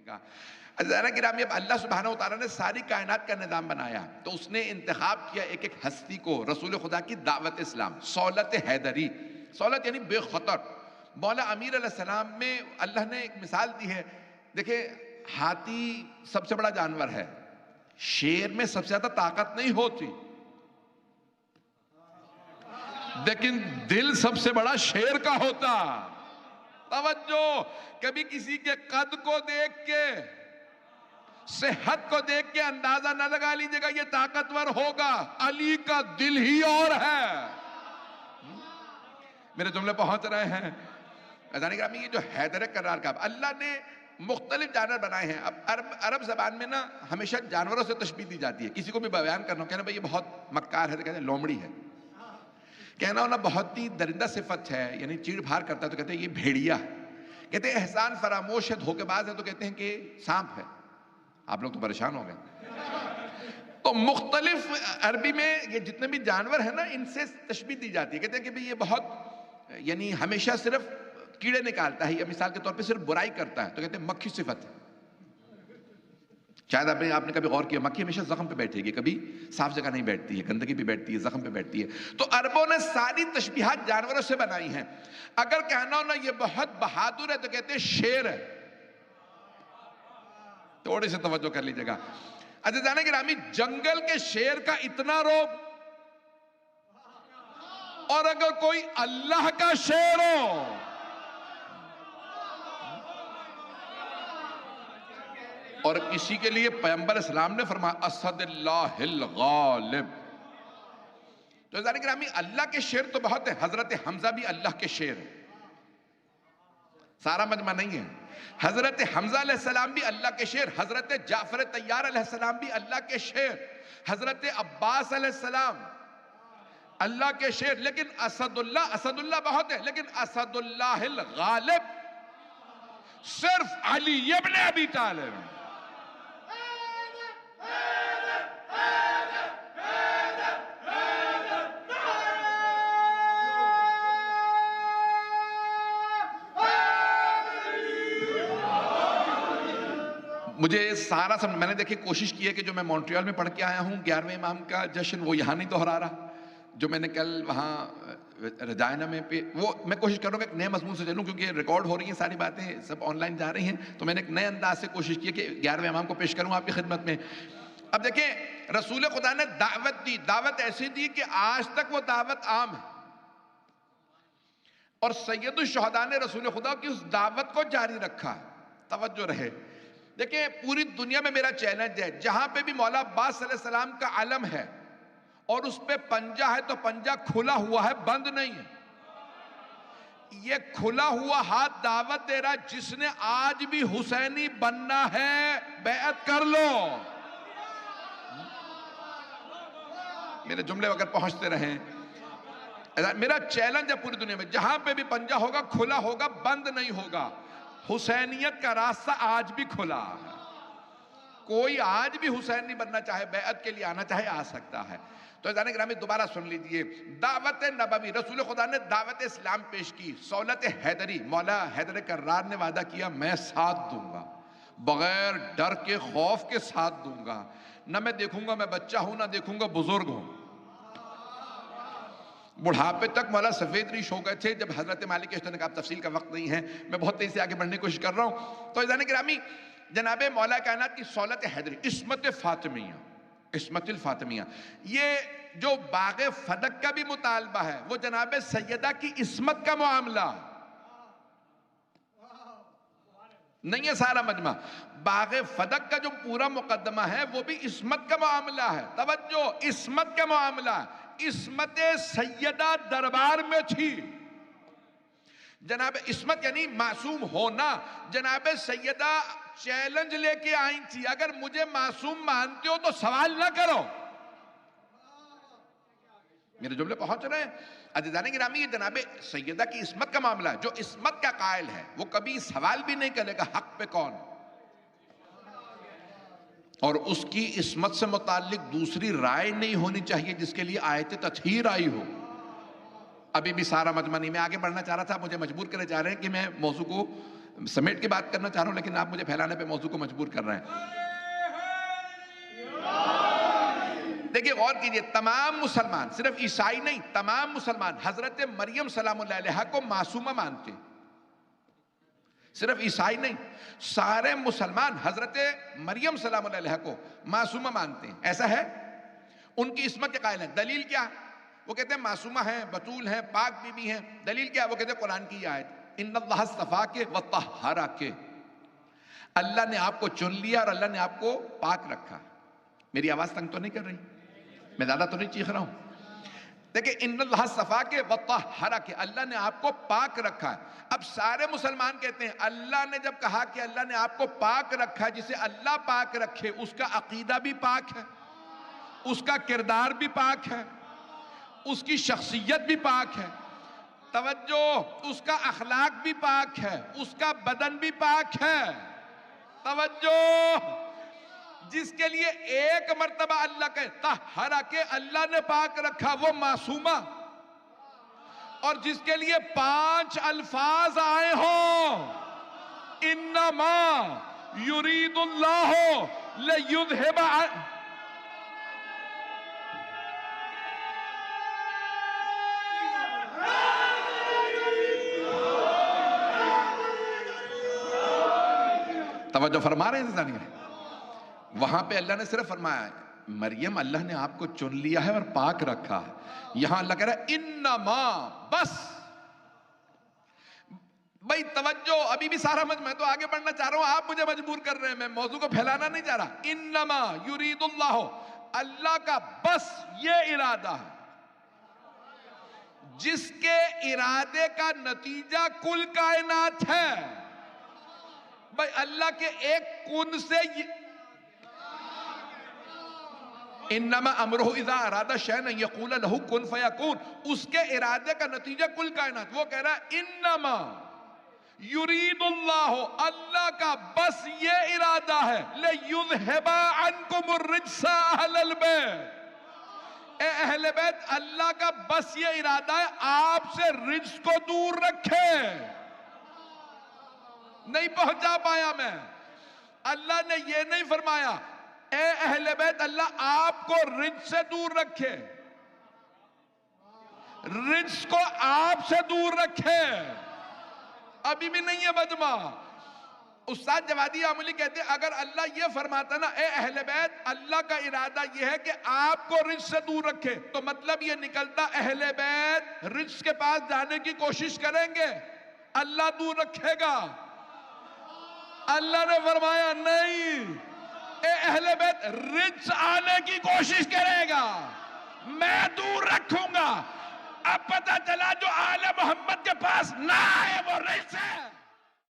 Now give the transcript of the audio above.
گا۔ عزیزانہ گرامی، اب اللہ سبحانہ وتعالیٰ نے ساری کائنات کا نظام بنایا تو اس نے انتخاب کیا ایک ایک ہستی کو، رسول خدا کی دعوت اسلام، سہولت حیدری۔ سہولت یعنی بے خطر۔ مولا امیر علیہ السلام میں اللہ نے ایک مثال دی ہے۔ دیکھیں، ہاتھی سب سے بڑا جانور ہے، شیر میں سب سے زیادہ طاقت نہیں ہوتی، لیکن دل سب سے بڑا شیر کا ہوتا۔ توجہ، کبھی کسی کے قد کو دیکھ کے، صحت کو دیکھ کے اندازہ نہ لگا لیجئے گا یہ طاقتور ہوگا، علی کا دل ہی اور ہے۔ میرے جملے پہنچ رہے ہیں؟ عزیزان گرامی، یہ جو حیدر کرار کا اللہ نے مختلف جانور بنائے ہیں۔ اب عرب زبان میں نا ہمیشہ جانوروں سے تشبیہ دی جاتی ہے۔ کسی کو بھی بیان کرنا ہو، کہنا بھئی یہ بہت مکار ہے تو کہتے ہیں لومڑی ہے، کہنا ہونا بہت ہی درندہ صفت ہے یعنی چیڑ بھار کرتا ہے تو کہتے ہیں یہ بھیڑیا ہے، کہتے ہیں احسان فراموش ہے، دھوکے باز ہے تو کہتے ہیں کہ سانپ ہے۔ آپ لوگ تو پریشان ہو گئے۔ تو مختلف عربی میں یہ جتنے بھی جانور ہیں نا ان سے تشبیہ دی جاتی ہے، کہتے ہیں کہ بھئی یہ بہت یعنی ہمیشہ صرف کیڑے نکالتا ہے یا مثال کے طور پہ صرف برائی کرتا ہے تو کہتے ہیں مکھی صفت ہے۔ شاید آپ نے کبھی غور کیا، مکھی ہمیشہ زخم پہ بیٹھے گی، کبھی صاف جگہ نہیں بیٹھتی ہے، گندگی پہ بیٹھتی ہے، زخم پہ بیٹھتی ہے۔ تو عربوں نے ساری تشبیہات جانوروں سے بنائی ہیں۔ اگر کہنا ہو نا یہ بہت بہادر ہے تو کہتے ہیں شیر ہے۔ تھوڑے سے توجہ کر لیجئے گا عزیزان گرامی، جنگل کے شیر کا اتنا رعب، اور اگر کوئی اللہ کا شیر ہو، اور کسی کے لیے پیغمبر اسلام نے فرمایا اسد اللہ الغالب، تو عزیزان گرامی اللہ کے شیر تو بہت ہے۔ حضرت حمزہ بھی اللہ کے شیر ہے، سارا مجمع نہیں ہے۔ حضرت حمزہ علیہ السلام بھی اللہ کے شیر، حضرت جعفر طیار علیہ السلام بھی اللہ کے شیر، حضرت عباس علیہ السلام اللہ کے شیر۔ لیکن اسد اللہ بہت ہے، لیکن اسد اللہ الغالب صرف علی ابن ابی طالب۔ مجھے سارا سب میں نے دیکھی کوشش کی ہے کہ جو میں مونٹریال میں پڑھ کے آیا ہوں 11ویں امام کا جشن، وہ یہاں نہیں دہرا رہا۔ جو میں نے کل وہاں رجائنا میں وہ میں کوشش کر رہا ہوں کہ ایک نئے مضمون سے چلوں، کیونکہ ریکارڈ ہو رہی ہیں ساری باتیں، سب آن لائن جا رہی ہیں، تو میں نے ایک نئے انداز سے کوشش کی ہے کہ 11ویں امام کو پیش کروں آپ کی خدمت میں۔ اب دیکھیں، رسول خدا نے دعوت دی، دعوت ایسی دی کہ آج تک وہ دعوت عام ہے، اور سید الشہداء نے رسول خدا کی اس دعوت کو جاری رکھا۔ توجہ رہے، دیکھیں پوری دنیا میں میرا چیلنج ہے، جہاں پہ بھی مولا عباس صلی اللہ علیہ وسلم کا علم ہے اور اس پہ پنجہ ہے تو پنجہ کھلا ہوا ہے، بند نہیں ہے۔ یہ کھلا ہوا ہاتھ دعوت دے رہا ہے، جس نے آج بھی حسینی بننا ہے بیعت کر لو۔ میرے جملے اگر پہنچتے رہیں، میرا چیلنج ہے پوری دنیا میں، جہاں پہ بھی پنجہ ہوگا کھلا ہوگا، بند نہیں ہوگا۔ حسینیت کا راستہ آج بھی کھلا ہے، کوئی آج بھی حسین نہیں بننا چاہے، بیعت کے لیے آنا چاہے آ سکتا ہے۔ تو عزیزان گرامی دوبارہ سن لیجئے، دعوت نبوی، رسول خدا نے دعوت اسلام پیش کی، سہولت حیدری، مولا حیدر کرار نے وعدہ کیا میں ساتھ دوں گا، بغیر ڈر کے خوف کے ساتھ دوں گا، نہ میں دیکھوں گا میں بچہ ہوں، نہ دیکھوں گا بزرگ ہوں۔ بڑھاپے تک مولا سفید ریش ہو گئے تھے جب حضرت مالک اشتر نے کہا تفصیل کا وقت نہیں ہے، میں بہت تیزی سے آگے بڑھنے کی کوشش کر رہا ہوں۔ تو عزیزان گرامی، جناب مولا کائنات کی سہولت حیدری، عصمت فاطمیہ، عصمت الفاطمیہ، یہ جو باغ فدق کا بھی مطالبہ ہے وہ جناب سیدہ کی عصمت کا معاملہ نہیں ہے۔ سارا مجمع باغ فدق کا جو پورا مقدمہ ہے وہ بھی عصمت کا معاملہ ہے۔ توجہ، عصمت کا معاملہ ہے۔ عصمت سیدہ دربار میں تھی، جناب عصمت یعنی معصوم ہونا۔ جناب سیدہ چیلنج لے کے آئی تھی، اگر مجھے معصوم مانتے ہو تو سوال نہ کرو۔ میرے جملے پہنچ رہے ہیں عزیزان گرامی، یہ جناب سیدہ کی عصمت کا معاملہ ہے۔ جو عصمت کا قائل ہے وہ کبھی سوال بھی نہیں کرے گا حق پہ کون، اور اس کی عصمت سے متعلق دوسری رائے نہیں ہونی چاہیے جس کے لیے آیت تطہیر آئی ہو۔ ابھی بھی سارا مجمع نہیں، میں آگے بڑھنا چاہ رہا تھا، مجھے مجبور کرے جا رہے ہیں کہ میں موضوع کو سمیٹ کی بات کرنا چاہ رہا ہوں لیکن آپ مجھے پھیلانے پہ موضوع کو مجبور کر رہے ہیں. دیکھیں غور کیجئے، تمام مسلمان، صرف عیسائی نہیں، تمام مسلمان حضرت مریم سلام اللہ علیہا کو معصومہ مانتے ہیں. صرف عیسائی نہیں، سارے مسلمان حضرت مریم سلام اللہ علیہا کو معصومہ مانتے ہیں. ایسا ہے، ان کی عصمت کے قائل ہیں. دلیل کیا؟ وہ کہتے ہیں معصومہ ہیں، بطول ہیں، پاک بی بی ہیں. دلیل کیا؟ وہ کہتے ہیں قرآن کی آیت، ان اللہ اصطفاک وطہرک، اللہ نے آپ کو چن لیا اور اللہ نے آپ کو پاک رکھا. میری آواز تنگ تو نہیں کر رہی؟ میں زیادہ تو نہیں چیخ رہا ہوں؟ دیکھیں، ان اللہ اصطفاک وطہرک، اللہ نے آپ کو پاک رکھا. اب سارے مسلمان کہتے ہیں اللہ نے جب کہا کہ اللہ نے آپ کو پاک رکھا، جسے اللہ پاک رکھے اس کا عقیدہ بھی پاک ہے، اس کا کردار بھی پاک ہے، اس کی شخصیت بھی پاک ہے، توجہ، اس کا اخلاق بھی پاک ہے، اس کا بدن بھی پاک ہے. توجہ، جس کے لیے ایک مرتبہ اللہ کہ طہرہ کے اللہ نے پاک رکھا وہ معصومہ، اور جس کے لیے 5 الفاظ آئے ہوں، انما یرید اللہ لیذھب توجہ فرما رہے ہیں. وہاں پہ اللہ نے صرف فرمایا مریم اللہ نے آپ کو چن لیا ہے اور پاک رکھا ہے. یہاں اللہ کہہ رہا ہے انما، بس. بھئی توجہ، ابھی بھی سارا میں تو آگے بڑھنا چاہ رہا ہوں، آپ مجھے مجبور کر رہے ہیں، میں موضوع کو پھیلانا نہیں چاہ رہا. انما یرید اللہ، اللہ کا بس یہ ارادہ ہے جس کے ارادے کا نتیجہ کل کائنات ہے. بھئی اللہ کے ایک کن سے انما امرہ اذا اراد شیئا ان یقول لہ کن فیکون، اس کے ارادے کا نتیجہ کل کائنات. وہ کہہ رہا ہے انما یرید اللہ، اللہ کا بس یہ ارادہ ہے لیذھب عنکم الرجس اہل البیت، اے اہل بیت، اللہ کا بس یہ ارادہ ہے آپ سے رجس کو دور رکھے. نہیں پہنچا پایا میں. اللہ نے یہ نہیں فرمایا اے اہل بیت اللہ آپ کو رجس سے دور رکھے، رجس کو آپ سے دور رکھے. ابھی بھی نہیں ہے مجمع. استاد جوادی عاملی کہتے ہیں اگر اللہ یہ فرماتا نا اے اہل بیت اللہ کا ارادہ یہ ہے کہ آپ کو رجس سے دور رکھے، تو مطلب یہ نکلتا اہل بیت رجس کے پاس جانے کی کوشش کریں گے، اللہ دور رکھے گا. اللہ نے فرمایا نہیں، اے اہل بیت رجس آنے کی کوشش کرے گا، میں دور رکھوں گا. اب پتہ چلا جو آل محمد کے پاس نہ آئے وہ رجس ہے.